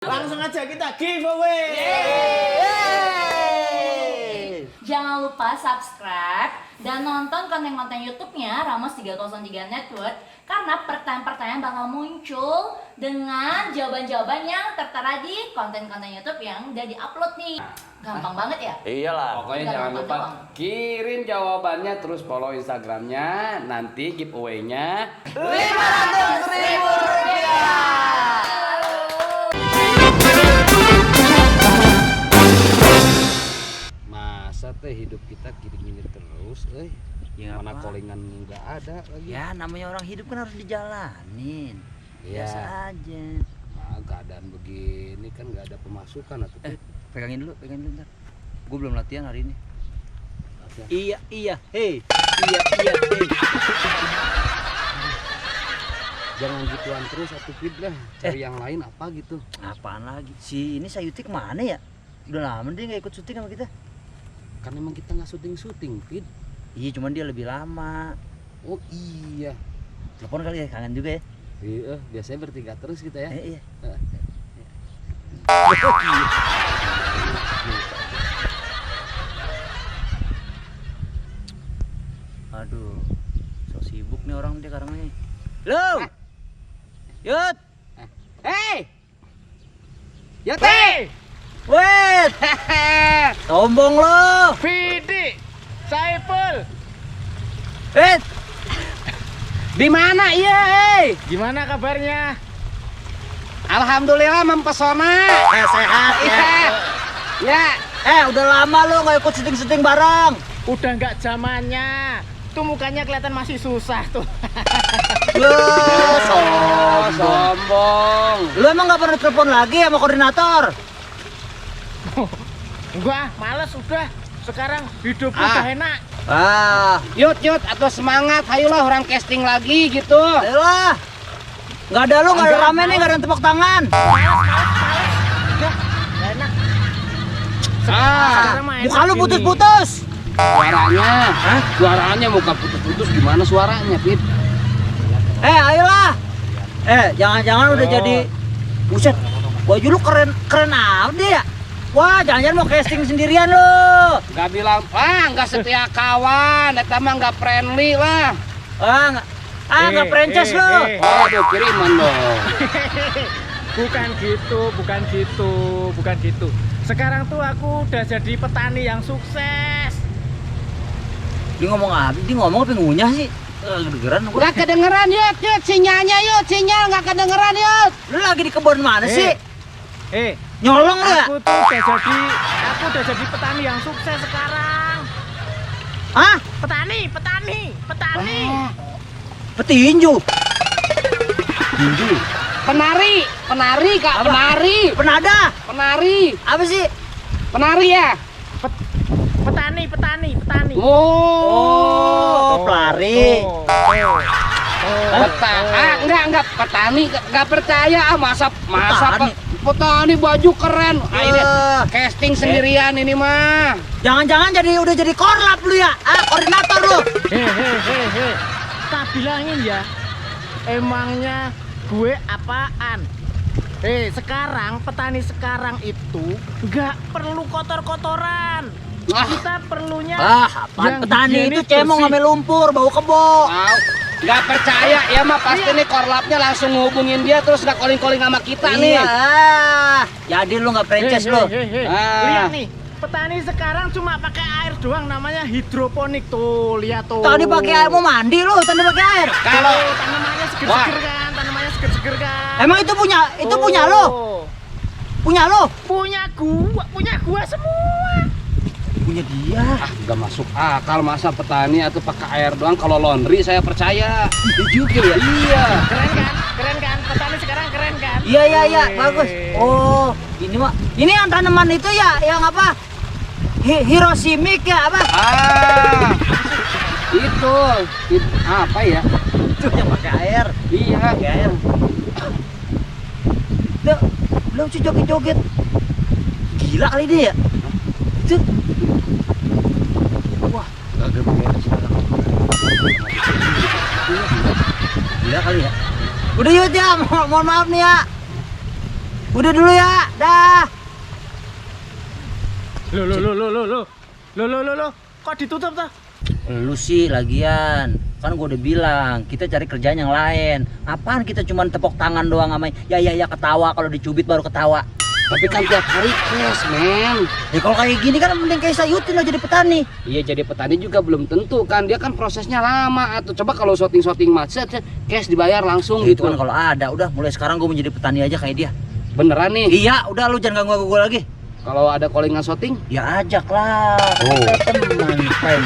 Langsung aja kita giveaway. Jangan lupa subscribe dan nonton konten-konten YouTube-nya Ramos 303 Network karena pertanyaan-pertanyaan bakal muncul dengan jawaban-jawaban yang tertera di konten-konten YouTube yang udah di-upload nih. Gampang banget ya? Iyalah, pokoknya Tinggal jangan nonton lupa doang. kirim jawabannya, terus follow Instagramnya, nanti giveaway-nya 500.000 rupiah. Masa teh hidup kita gini-gini terus, Ya, mana apa? callingan nggak ada lagi. Ya namanya orang hidup kan harus dijalanin. Iya. Biasa aja. Nah, keadaan begini kan nggak ada pemasukan atau Pegangin dulu ntar. Gue belum latihan hari ini. Latihan. Iya, hei. Iya, hei. Jangan gituan terus atuh Pid lah, cari yang lain apa gitu. Apaan lagi? Si ini Sayuti kemana ya? Udah lama dia nggak ikut syuting sama kita. Kan emang kita nggak syuting Pid. Iya, cuman dia lebih lama. Oh iya. Telepon kali ya, kangen juga ya. Iya, biasanya bertiga terus kita ya. Iya. Aduh, so sibuk nih orang dia sekarang nih. Lo, Yud, Hei! Yati! wait, sombong lo, Vidi, Saiful, wait, Di mana iya, hei? gimana kabarnya? Alhamdulillah mempesona. sehat ya. Ya. Udah lama lo nggak ikut syuting bareng. Udah nggak zamannya. Tuh mukanya kelihatan masih susah tuh. Lo, Sombong. Lo emang nggak pernah telepon lagi sama koordinator? Gua males udah. Sekarang hidup Ah. udah enak. Yut, atau semangat, ayolah orang casting lagi gitu. Ayolah, nggak ada lo, nggak ada rame nih, nggak ada tepuk tangan. Males. Udah, nggak enak. Sekarang mah enak Muka lu gini. putus-putus. Suaranya, suaranya muka putus-putus gimana suaranya, Pit? Ayolah. Jangan-jangan udah Oh. jadi, buset, baju lu keren amat deh ya. Wah, jangan-jangan mau casting sendirian lo. Gak bilang, nggak setia kawan, eta mah nggak friendly lah. Nggak prences lo. Waduh, kiriman dong. Bukan gitu. Sekarang tuh aku udah jadi petani yang sukses. Dia ngomong apa? Dia ngomong apa ngunyah sih? Kedengeran gua. Nggak kedengeran, Yut, sinyalnya, sinyal nggak kedengeran, Yut. Lu lagi di kebun mana sih? Aku Nyolong lu ya? aku udah jadi petani yang sukses sekarang. Hah? Petani. Petinju. Penari, Kak, Apa? Penada. penari, Apa sih? penari ya. Petani. Oh, pelari. Enggak petani, enggak percaya masa Petani. petani baju keren. Ini Eh. casting sendirian ini mah. Jangan-jangan udah jadi korlap lu ya? Koordinator lu. Hehehe. Tak bilangin ya. Emangnya gue apaan? Sekarang petani sekarang itu nggak perlu kotor-kotoran. Kita perlunya Apaan yang petani itu higienis, cemong bersih. ngambil lumpur, bau kebo. Enggak percaya ya mah pasti nih korlapnya langsung ngehubungin dia terus udah calling sama kita nih. Jadi lu nggak prences lu. Hehehe. Ah. Lihat nih, petani sekarang cuma pakai air doang, namanya hidroponik tuh. Lihat tuh. Tadi pakai air mau mandi lu, tadi pakai air. Kalau Tuh, tanamannya seger-seger kan, Emang itu punya lo? Tuh. Punya lo? Punya gua semua. Punya dia. enggak masuk akal masa petani atau pakai air doang, kalau laundry saya percaya. Iya juga ya. Iya. Keren kan? Petani sekarang keren kan? Iya, Wih. bagus. Oh, ini yang tanaman itu ya, yang apa? Hiroshimik ya apa? Itu apa ya? Itu yang pakai air. Iya. Pakai air. Tuh, belum sih joget-joget. Gila kali dia ya. Tuh. Wah, Kagak beres. gila kali ya. Udah yuk ya, mohon maaf nih ya. Udah dulu ya, dah. Loh, kok ditutup tuh? Lu sih lagian, kan gua udah bilang kita cari kerjaan yang lain. Apaan kita cuma tepok tangan doang sama ya ketawa, kalau dicubit baru ketawa. Tapi kan tiap hari cash, men. Ya kalau kayak gini kan mending kayak Sayutin lah jadi petani. Iya, jadi petani juga belum tentu kan. Dia kan prosesnya lama. Atau coba kalau shooting macet, cash dibayar langsung Itu gitu. kan kalau ada, udah mulai sekarang gua menjadi petani aja kayak dia. Beneran nih. Iya, udah lu jangan ganggu gua lagi. Kalau ada callingan shooting, Ya ajak lah. Oh. Kita teman, friend.